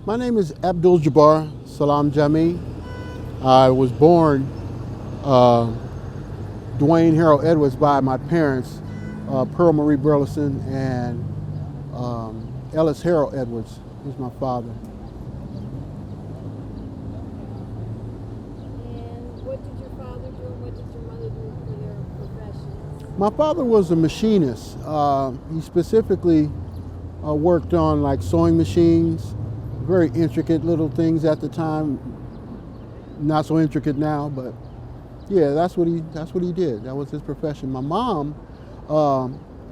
My name is Abduljabbar Salam Jamil. I was born uh, Dwayne Harold Edwards by my parents, Pearl Marie Burleson and Ellis Harold Edwards is my father. And what did your father do and what did your mother do for their professions? My father was a machinist. He specifically worked on like sewing machines, very intricate little things at the time. Not so intricate now, but yeah, that's what he did. That was his profession. My mom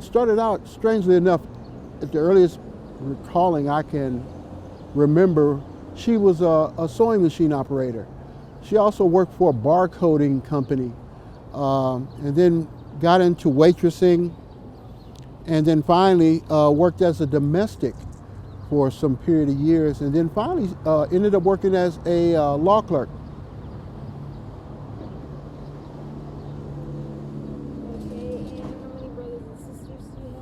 started out, strangely enough, at the earliest recalling I can remember, she was a sewing machine operator. She also worked for a barcoding company, and then got into waitressing, and then finally worked as a domestic for some period of years, and then finally ended up working as a law clerk. Okay, and how many brothers and sisters do you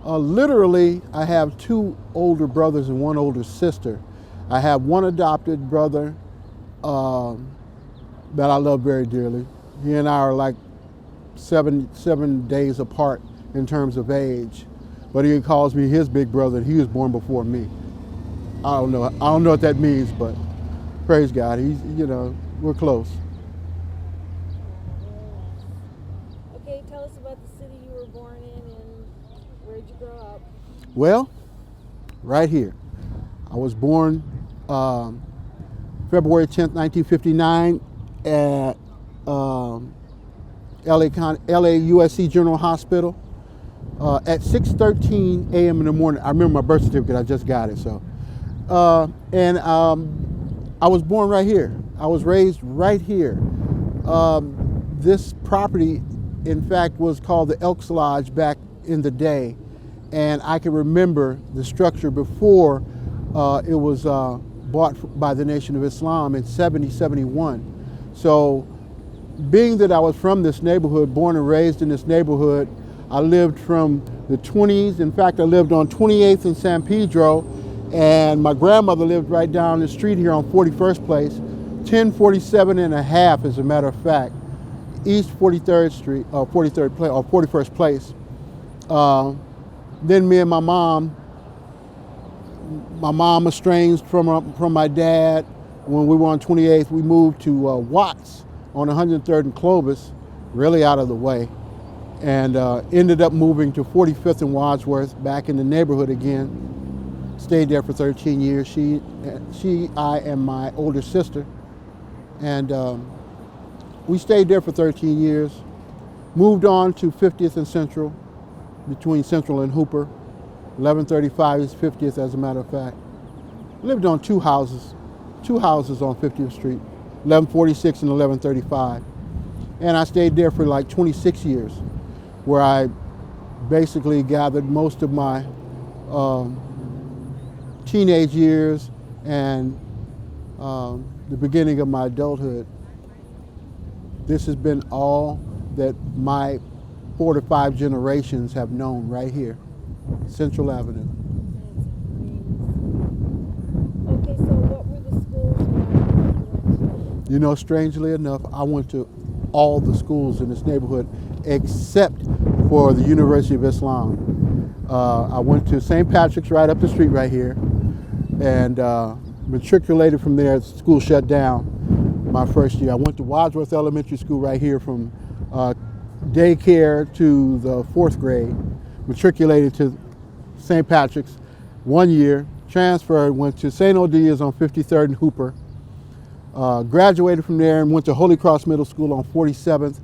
have? Literally, I have two older brothers and one older sister. I have one adopted brother that I love very dearly. He and I are like seven days apart in terms of age, but he calls me his big brother. He was born before me. I don't know what that means, but praise God, we're close. Okay, tell us about the city you were born in and where did you grow up? Well, right here. I was born February 10th, 1959 at LA USC General Hospital at 6:13 a.m. in the morning. I remember my birth certificate, I just got it. And I was born right here. I was raised right here. This property, in fact, was called the Elks Lodge back in the day. And I can remember the structure before it was bought by the Nation of Islam in 71. So being that I was from this neighborhood, born and raised in this neighborhood, I lived from the 20s. In fact, I lived on 28th and San Pedro, and my grandmother lived right down the street here on 41st Place, 1047 and a half, as a matter of fact, East 43rd Street, 43rd Place, or 41st Place. Then me and my mom estranged from my dad. When we were on 28th, we moved to Watts on 103rd and Clovis, really out of the way, and ended up moving to 45th and Wadsworth, back in the neighborhood again. Stayed there for 13 years. She, I, and my older sister, and we stayed there for 13 years. Moved on to 50th and Central, between Central and Hooper. 1135 is 50th, as a matter of fact. Lived on two houses on 50th Street, 1146 and 1135. And I stayed there for like 26 years, where I basically gathered most of my teenage years and the beginning of my adulthood. This has been all that my 4 to 5 generations have known right here, Central Avenue. Okay, so what were the schools you went to? You know, strangely enough, I went to all the schools in this neighborhood except for the University of Islam. I went to St. Patrick's right up the street right here, and matriculated from there. School shut down my first year. I went to Wadsworth Elementary School right here from daycare to the 4th grade, matriculated to St. Patrick's 1 year, transferred, went to St. Odia's on 53rd and Hooper, graduated from there and went to Holy Cross Middle School on 47th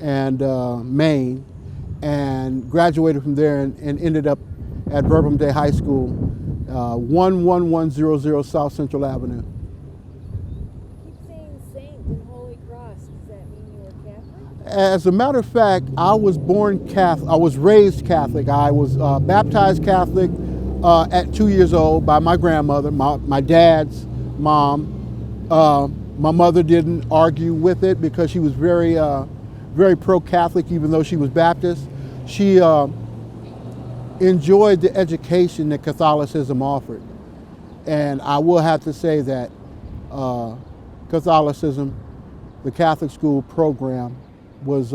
and Main, and graduated from there and ended up at Verbum Day High School, 11100 South Central Avenue. Keep saying Saint and Holy Cross. Does that mean you were Catholic? As a matter of fact, I was born Catholic. I was raised Catholic. I was baptized Catholic at 2 years old by my grandmother, my dad's mom. My mother didn't argue with it because she was very pro-Catholic, even though she was Baptist. She enjoyed the education that Catholicism offered. And I will have to say that Catholicism, the Catholic school program, was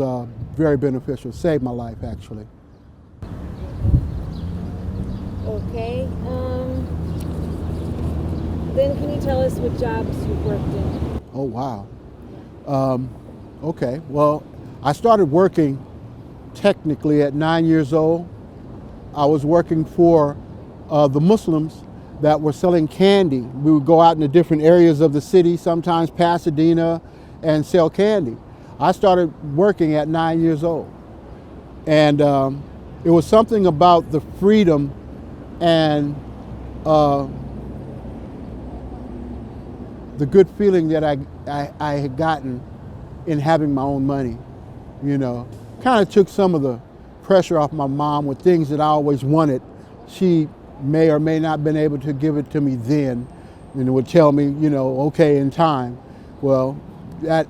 very beneficial. Saved my life, actually. Okay. Then can you tell us what jobs you've worked in? Oh, wow. Okay, well, I started working technically at 9 years old. I was working for the Muslims that were selling candy. We would go out in the different areas of the city, sometimes Pasadena, and sell candy. I started working at 9 years old. And it was something about the freedom and the good feeling that I had gotten in having my own money, you know. Kind of took some of the pressure off my mom with things that I always wanted. She may or may not have been able to give it to me then, and would tell me, you know, okay, in time. Well, that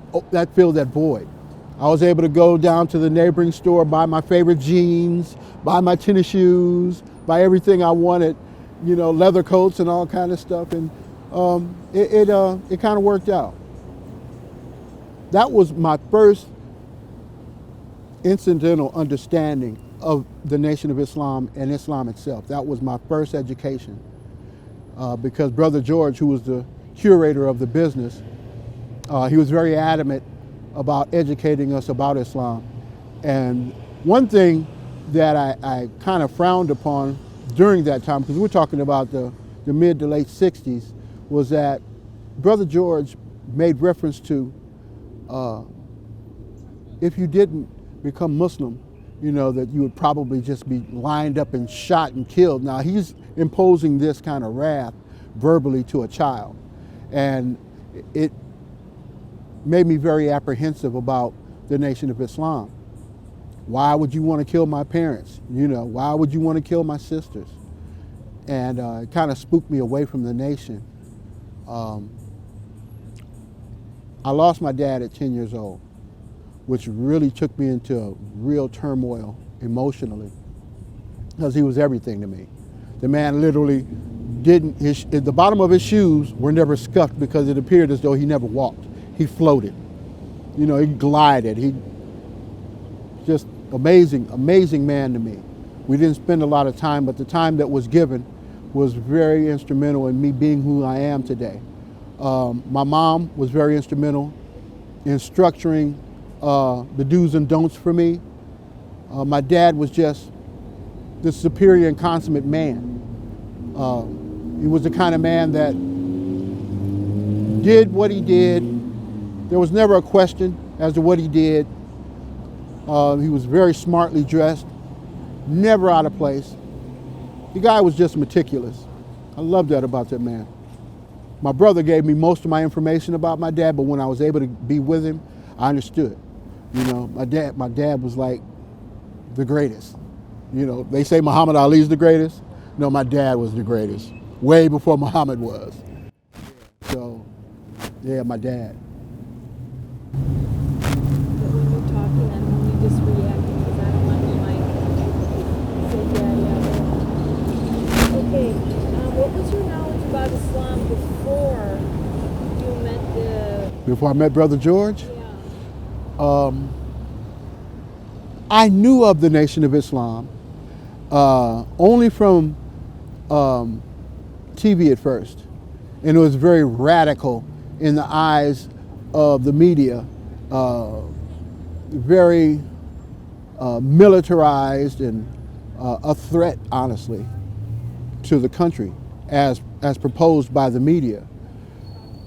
filled that void. I was able to go down to the neighboring store, buy my favorite jeans, buy my tennis shoes, buy everything I wanted, you know, leather coats and all kind of stuff, and it kind of worked out. That was my first incidental understanding of the Nation of Islam and Islam itself. That was my first education, because Brother George, who was the curator of the business, he was very adamant about educating us about Islam. And one thing that I kind of frowned upon during that time, because we're talking about the mid to late 60s, was that Brother George made reference to if you didn't become Muslim, you know, that you would probably just be lined up and shot and killed. Now he's imposing this kind of wrath verbally to a child. And it made me very apprehensive about the Nation of Islam. Why would you want to kill my parents? You know, why would you want to kill my sisters? And it kind of spooked me away from the nation. I lost my dad at 10 years old, which really took me into a real turmoil emotionally, because he was everything to me. The man literally the bottom of his shoes were never scuffed because it appeared as though he never walked. He floated. You know, he glided. He just amazing, amazing man to me. We didn't spend a lot of time, but the time that was given was very instrumental in me being who I am today. My mom was very instrumental in structuring the do's and don'ts for me. My dad was just the superior and consummate man. He was the kind of man that did what he did. There was never a question as to what he did. He was very smartly dressed, never out of place. The guy was just meticulous. I love that about that man. My brother gave me most of my information about my dad, but when I was able to be with him, I understood. You know, my dad was like the greatest. You know, they say Muhammad Ali's the greatest. No, my dad was the greatest, way before Muhammad was. So, yeah, my dad. When you're talking, I'm only just reacting because I don't want the mic. So, yeah. Okay, what was your knowledge about Islam before you met the... Before I met Brother George? Yeah. I knew of the Nation of Islam only from TV at first. And it was very radical in the eyes of the media, very militarized and a threat, honestly, to the country as proposed by the media.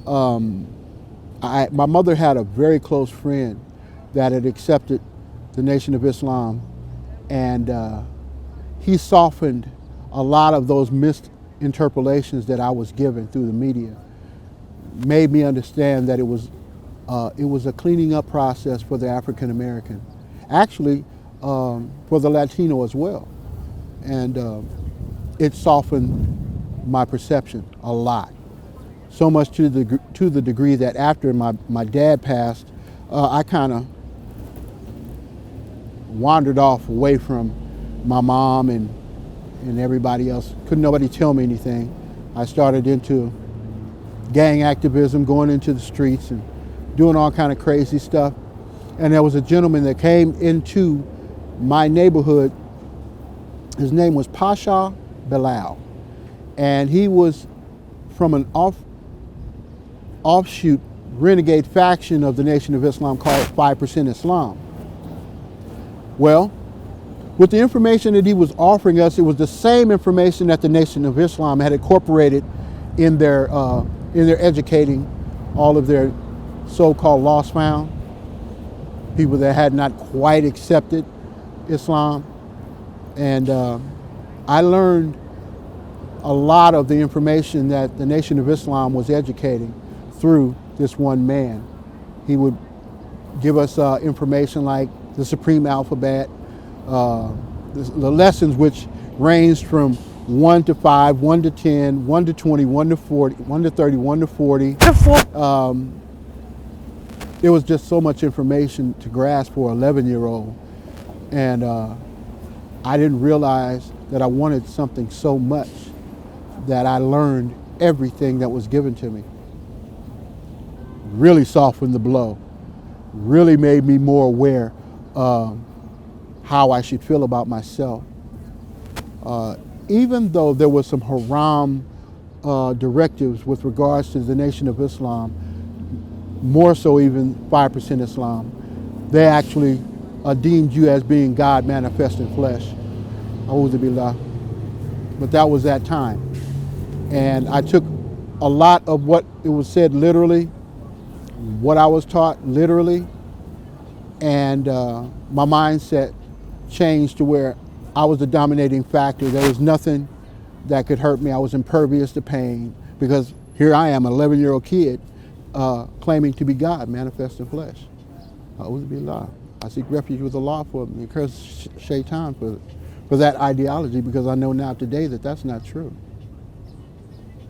My mother had a very close friend that had accepted the Nation of Islam, and he softened a lot of those misinterpretations that I was given through the media, made me understand that it was a cleaning up process for the African American, actually for the Latino as well, and it softened my perception a lot. So much to the degree that after my dad passed, I kind of wandered off away from my mom and everybody else. Couldn't nobody tell me anything. I started into gang activism, going into the streets and doing all kind of crazy stuff. And there was a gentleman that came into my neighborhood. His name was Pasha Bilal, and he was from an offshoot renegade faction of the Nation of Islam called 5% Islam. Well, with the information that he was offering us, it was the same information that the Nation of Islam had incorporated in their educating all of their so-called lost found, people that had not quite accepted Islam. And I learned a lot of the information that the Nation of Islam was educating through this one man. He would give us information like the Supreme Alphabet, the lessons which ranged from 1 to 5, 1 to 10, 1 to 20, 1 to 40, 1 to 30, 1 to 40. There was just so much information to grasp for an 11-year-old. And I didn't realize that I wanted something so much that I learned everything that was given to me. Really softened the blow, really made me more aware of how I should feel about myself. Even though there was some haram directives with regards to the Nation of Islam, more so even 5% Islam, they actually deemed you as being God manifest in flesh. A'udhu billah. But that was that time. And I took a lot of what it was said literally, what I was taught literally, and my mindset changed to where I was the dominating factor. There was nothing that could hurt me. I was impervious to pain because here I am, an 11-year-old kid, claiming to be God manifest in flesh. A'udhu billah. I seek refuge with Allah for me, curse Shaitan for that ideology, because I know now today that that's not true.